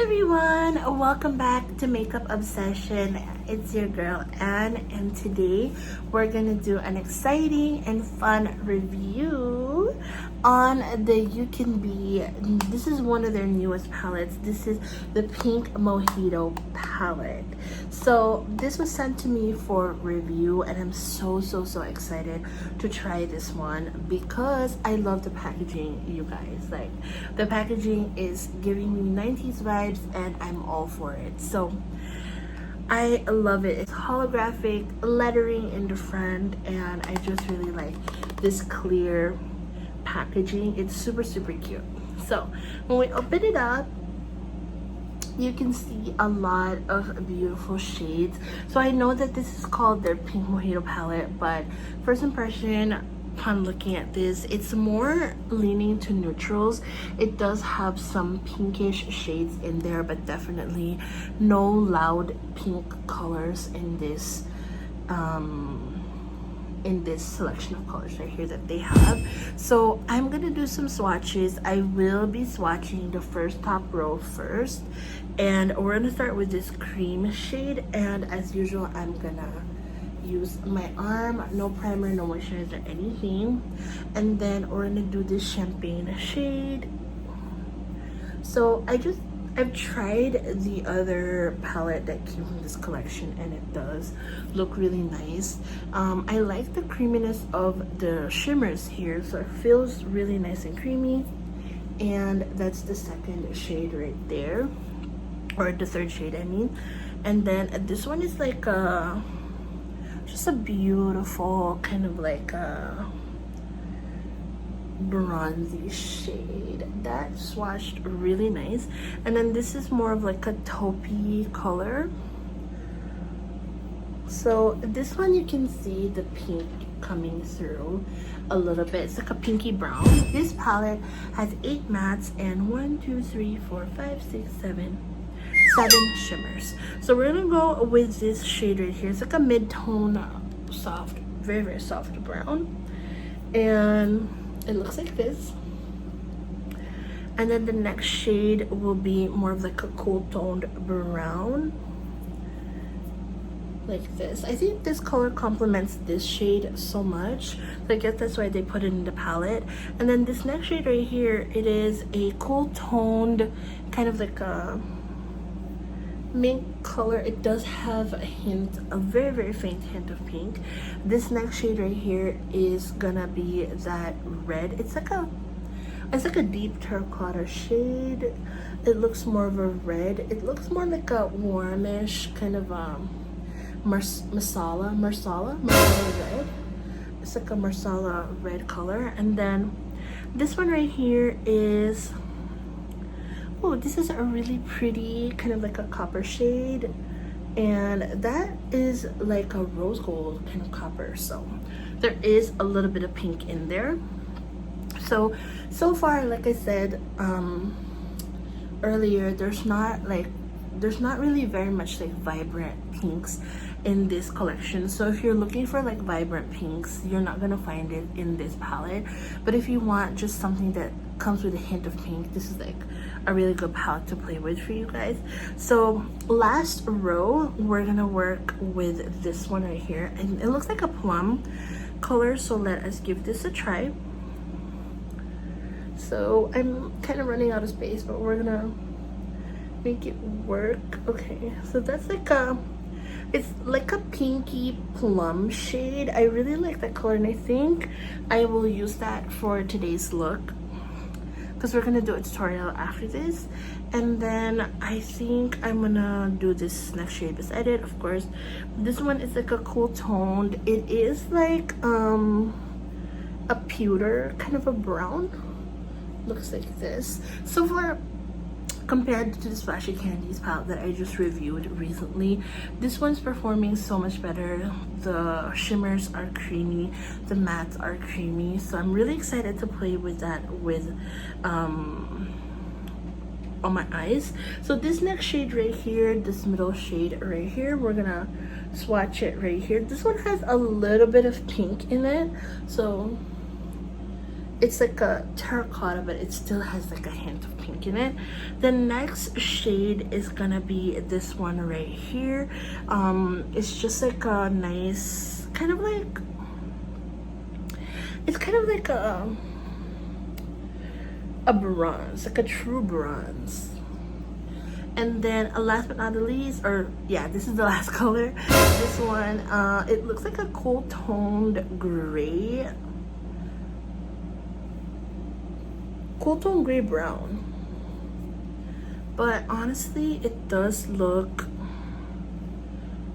everyone, welcome back to Makeup Obsession. It's your girl Anne, and today we're gonna do an exciting and fun review on the Ucanbe. This is one of their newest palettes. This is the Pink Mojito palette. So this was sent to me for review, and I'm so excited to try this one because I love the packaging, you guys. Like, the packaging is giving me 90s vibes and I'm all for it. So I love it. It's holographic lettering in the front, and I just really like this clear packaging. It's super cute. So when we open it up, you can see a lot of beautiful shades. So I know that this is called their Pink Mojito palette, but first impression upon looking at this, it's more leaning to neutrals. It does have some pinkish shades in there, but definitely no loud pink colors in this selection of colors right here that they have. So I'm gonna do some swatches. I will be swatching the first top row first, and we're gonna start with this cream shade, and as usual I'm gonna use my arm, no primer, no moisturizer, anything. And then we're gonna do this champagne shade. So I've tried the other palette that came from this collection, and it does look really nice. I like the creaminess of the shimmers here, so it feels really nice and creamy. And that's the second shade right there, or the third shade I mean. And then this one is like just a beautiful kind of like a bronzy shade that swatched really nice. And then this is more of like a taupey color. So this one you can see the pink coming through a little bit. It's like a pinky brown. This palette has 8 mattes and 7 shimmers. So we're gonna go with this shade right here. It's like a mid-tone soft, very soft brown, and it looks like this. And then the next shade will be more of like a cool toned brown, like this. I think this color complements this shade so much, so I guess that's why they put it in the palette. And then this next shade right here, it is a cool toned kind of like a mint color. It does have a hint, a very faint hint of pink. This next shade right here is gonna be that red. It's like a deep terracotta shade. It looks more of a red. It looks more like a warmish kind of marsala red. It's like a marsala red color. And then this one right here is, oh, this is a really pretty kind of like a copper shade, and that is like a rose gold kind of copper. So there is a little bit of pink in there. So far, like I said earlier, there's not really very much like vibrant pinks in this collection. So if you're looking for like vibrant pinks, you're not gonna find it in this palette. But if you want just something that comes with a hint of pink, this is like a really good palette to play with for you guys. So last row, we're gonna work with this one right here, and it looks like a plum color, so let us give this a try. So I'm kind of running out of space, but we're gonna make it work. Okay, so that's like it's like a pinky plum shade. I really like that color, and I think I will use that for today's look, because we're gonna do a tutorial after this. And then I think I'm gonna do this next shade beside it. Of course, this one is like a cool toned. It is like a pewter kind of a brown. Looks like this. So far, compared to the Splashy Candies palette that I just reviewed recently, this one's performing so much better. The shimmers are creamy, the mattes are creamy, so I'm really excited to play with that with on my eyes. So this next shade right here, this middle shade right here, we're gonna swatch it right here. This one has a little bit of pink in it, so it's like a terracotta, but it still has like a hint of pink in it. The next shade is gonna be this one right here. It's just like a nice kind of like, it's kind of like a bronze, like a true bronze. And then last but not the least, or yeah, this is the last color. This one, it looks like a cool toned gray. Cool tone gray brown. But honestly, it does look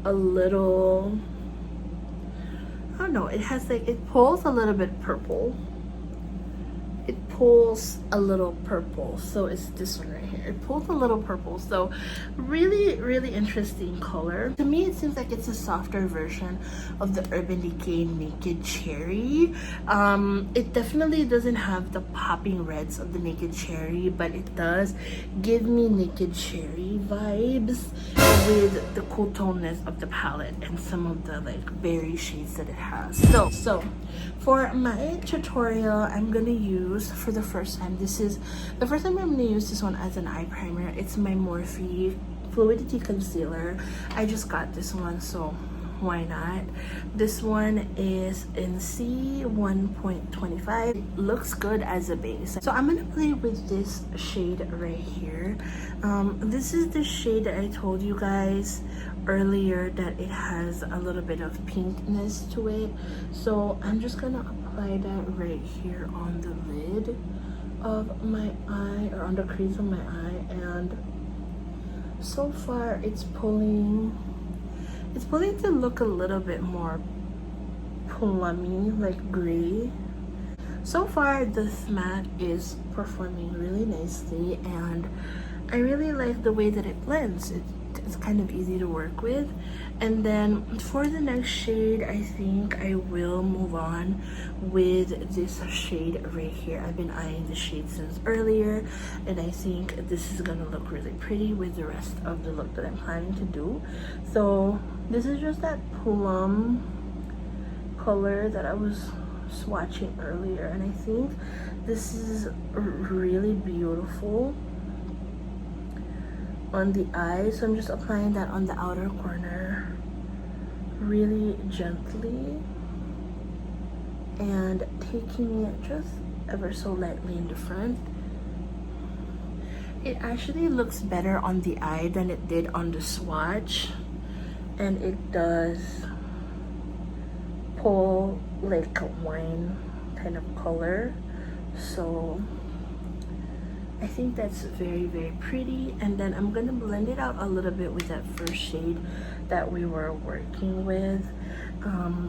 a little, I don't know, it has like, it pulls a little bit purple. It pulls a little purple, so it's this one right here. It pulls a little purple, so really interesting color. To me, it seems like it's a softer version of the Urban Decay Naked Cherry. It definitely doesn't have the popping reds of the Naked Cherry, but it does give me Naked Cherry vibes with the cool toneness of the palette and some of the like berry shades that it has. So for my tutorial, I'm gonna use, for the first time, this is the first time I'm gonna use this one as an eye primer. It's my Morphe Fluidity concealer. I just got this one, so why not? This one is in C1.25. It looks good as a base. So I'm gonna play with this shade right here. This is the shade that I told you guys earlier that it has a little bit of pinkness to it. So I'm just gonna apply that right here on the lid of my eye, or on the crease of my eye, and so far it's pulling to look a little bit more plummy, like gray. So far this matte is performing really nicely, and I really like the way that it blends. It's kind of easy to work with. And then for the next shade, I think I will move on with this shade right here. I've been eyeing the shade since earlier, and I think this is gonna look really pretty with the rest of the look that I'm planning to do. So this is just that plum color that I was swatching earlier, and I think this is really beautiful on the eye. So I'm just applying that on the outer corner really gently and taking it just ever so lightly in the front. It actually looks better on the eye than it did on the swatch, and it does pull like a wine kind of color. So I think that's very pretty. And then I'm gonna blend it out a little bit with that first shade that we were working with.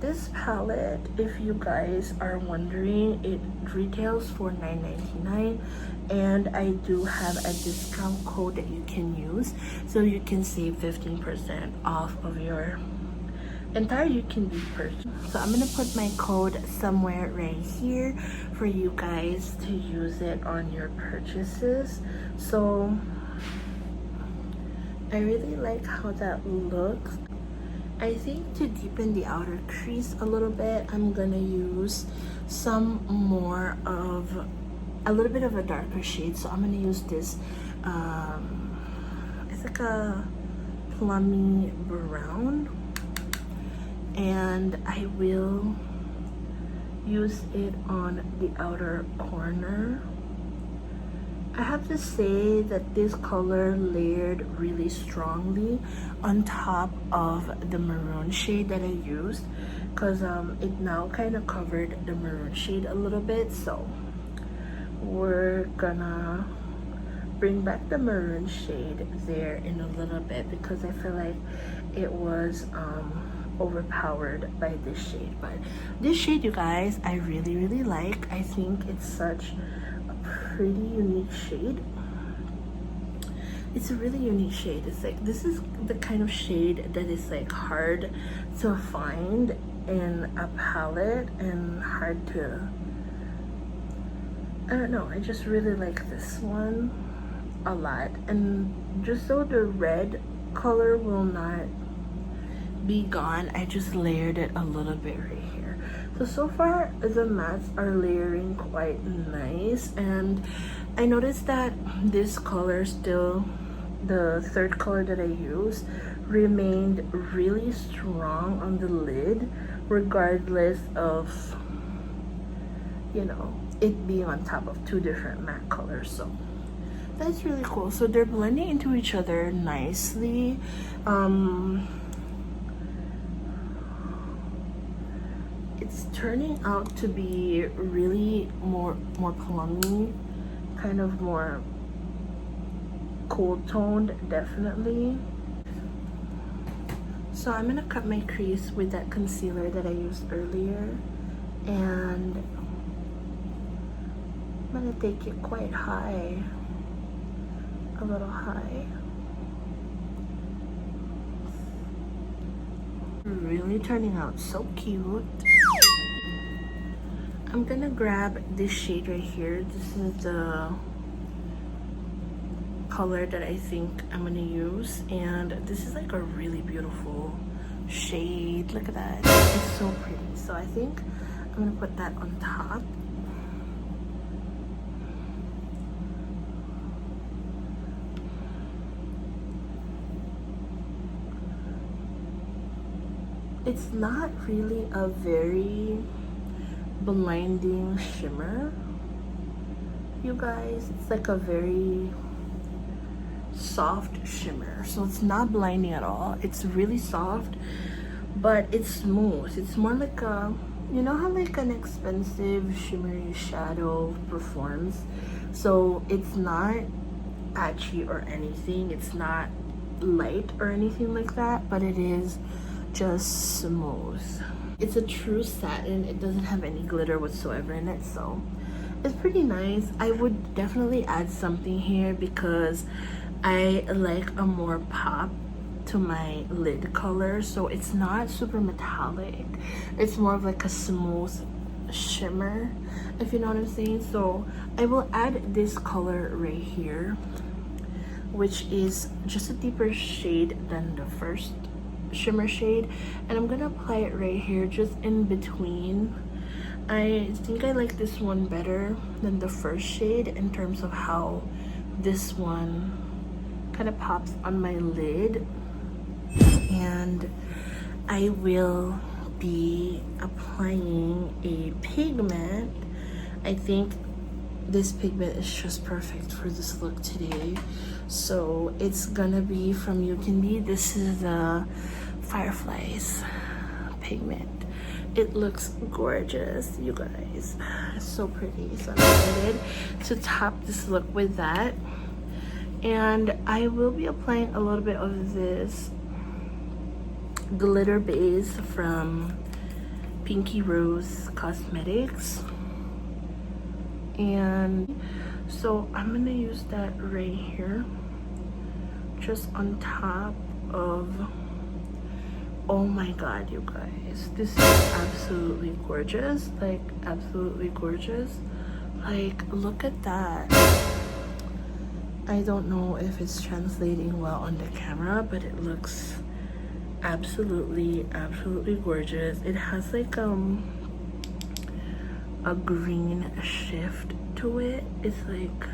This palette, if you guys are wondering, it retails for $9.99, and I do have a discount code that you can use, so you can save 15% off of your entire Ucanbe purchase. So I'm gonna put my code somewhere right here for you guys to use it on your purchases. So I really like how that looks. I think to deepen the outer crease a little bit, I'm gonna use some more of a little bit of a darker shade. So I'm gonna use this it's like a plummy brown, and I will use it on the outer corner. I have to say that this color layered really strongly on top of the maroon shade that I used, because it now kind of covered the maroon shade a little bit. So we're gonna bring back the maroon shade there in a little bit, because I feel like it was overpowered by this shade. But this shade, you guys, I really like. I think it's such a pretty unique shade. It's a really unique shade. It's like, this is the kind of shade that is like hard to find in a palette and hard to, I don't know, I just really like this one a lot. And just so the red color will not be gone, I just layered it a little bit right here. So far the mattes are layering quite nice, and I noticed that this color still, the third color that I used, remained really strong on the lid regardless of, you know, it being on top of two different matte colors. So that's really cool. So they're blending into each other nicely. It's turning out to be really more plummy, kind of more cool toned, definitely. So I'm gonna cut my crease with that concealer that I used earlier, and I'm gonna take it quite high, a little high. Really turning out so cute. I'm gonna grab this shade right here. This is the color that I think I'm gonna use, and this is like a really beautiful shade. Look at that, it's so pretty. So I think I'm gonna put that on top. It's not really a very blinding shimmer, you guys. It's like a very soft shimmer, so it's not blinding at all. It's really soft, but it's smooth. It's more like a, you know how like an expensive shimmery shadow performs. So it's not patchy or anything, it's not light or anything like that, but it is just smooth. It's a true satin. It doesn't have any glitter whatsoever in it, so it's pretty nice. I would definitely add something here because I like a more pop to my lid color. So it's not super metallic, it's more of like a smooth shimmer, if you know what I'm saying. So I will add this color right here, which is just a deeper shade than the first shimmer shade, and I'm gonna apply it right here, just in between. I think I like this one better than the first shade in terms of how this one kind of pops on my lid. And I will be applying a pigment. I think this pigment is just perfect for this look today. So it's gonna be from Ucanbe. This is the Fireflies pigment. It looks gorgeous, you guys. It's so pretty. So I'm excited to top this look with that. And I will be applying a little bit of this glitter base from Pinky Rose Cosmetics. And so I'm gonna use that right here, just on top of, oh my god, you guys, this is absolutely gorgeous. Like, absolutely gorgeous. Like, look at that. I don't know if it's translating well on the camera, but it looks absolutely gorgeous. It has like a green shift to it. It's like,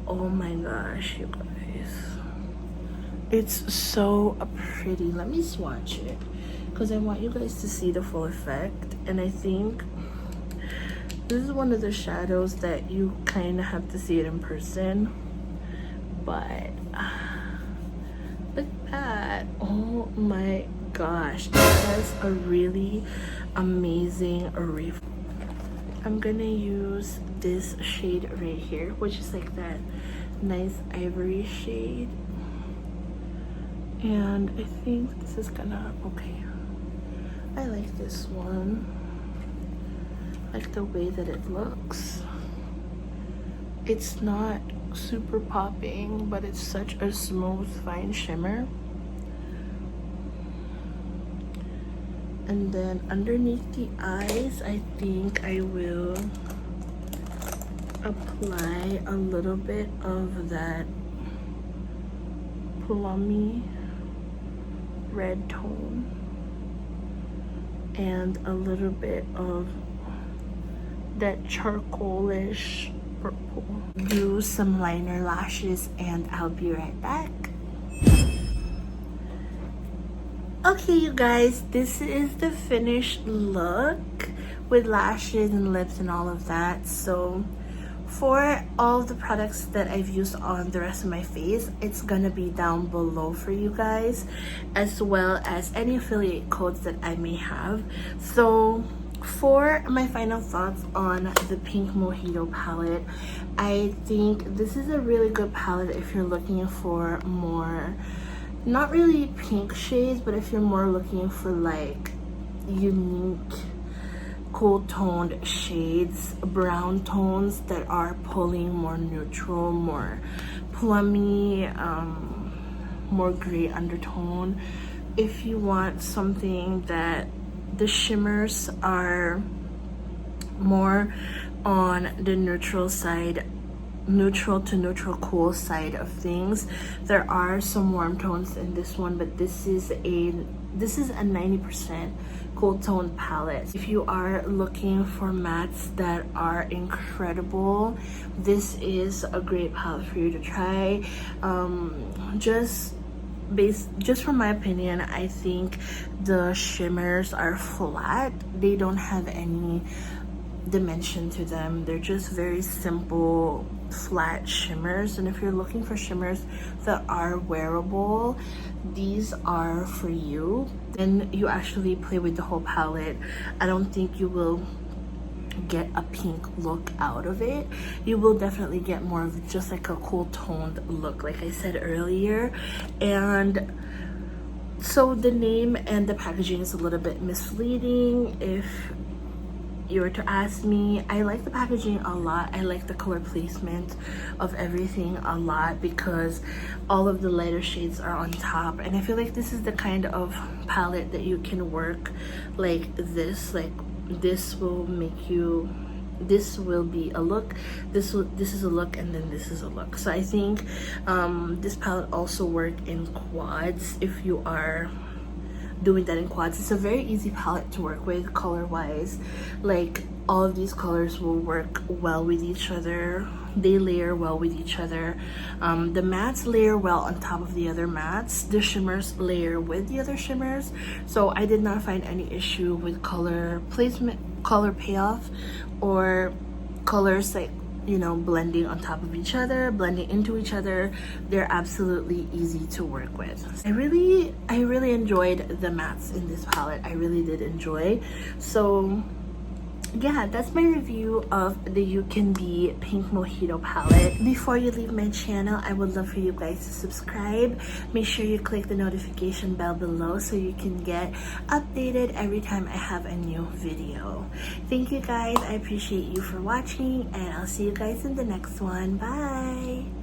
oh my gosh, you guys, it's so pretty. Let me swatch it because I want you guys to see the full effect. And I think this is one of the shadows that you kind of have to see it in person. But look at that. Oh my gosh, it has a really amazing reef. I'm gonna use this shade right here, which is like that nice ivory shade, and I think this is gonna, okay, I like this one. Like the way that it looks. It's not super popping, but it's such a smooth, fine shimmer. And then underneath the eyes, I think I will apply a little bit of that plummy red tone. and a little bit of that charcoalish purple. Do some liner lashes and I'll be right back. Okay, you guys, this is the finished look with lashes and lips and all of that. So for all of the products that I've used on the rest of my face, it's gonna be down below for you guys, as well as any affiliate codes that I may have. So for my final thoughts on the Pink Mojito palette, I think this is a really good palette if you're looking for more, not really pink shades, but if you're more looking for like unique cool toned shades, brown tones that are pulling more neutral, more plummy, more gray undertone. If you want something that the shimmers are more on the neutral side, neutral to neutral cool side of things, there are some warm tones in this one, but this is a 90% cool tone palette. If you are looking for mattes that are incredible, this is a great palette for you to try. Just from my opinion, I think the shimmers are flat. They don't have any dimension to them. They're just very simple flat shimmers, and if you're looking for shimmers that are wearable, these are for you. Then you actually play with the whole palette. I don't think you will get a pink look out of it. You will definitely get more of just like a cool toned look, like I said earlier. And so the name and the packaging is a little bit misleading. If you were to ask me, I like the packaging a lot. I like the color placement of everything a lot because all of the lighter shades are on top, and I feel like this is the kind of palette that you can work like this. Like this will make you, this will be a look, this is a look, and then this is a look. So I think this palette also works in quads. If you are doing that in quads, it's a very easy palette to work with color wise. Like all of these colors will work well with each other. They layer well with each other. The mattes layer well on top of the other mattes. The shimmers layer with the other shimmers. So I did not find any issue with color placement, color payoff, or colors like, you know, blending on top of each other, blending into each other. They're absolutely easy to work with. I really enjoyed the mattes in this palette. I really did enjoy. So yeah, that's my review of the Ucanbe Pink Mojito palette. Before you leave my channel, I would love for you guys to subscribe. Make sure you click the notification bell below so you can get updated every time I have a new video. Thank you guys. I appreciate you for watching, and I'll see you guys in the next one. Bye!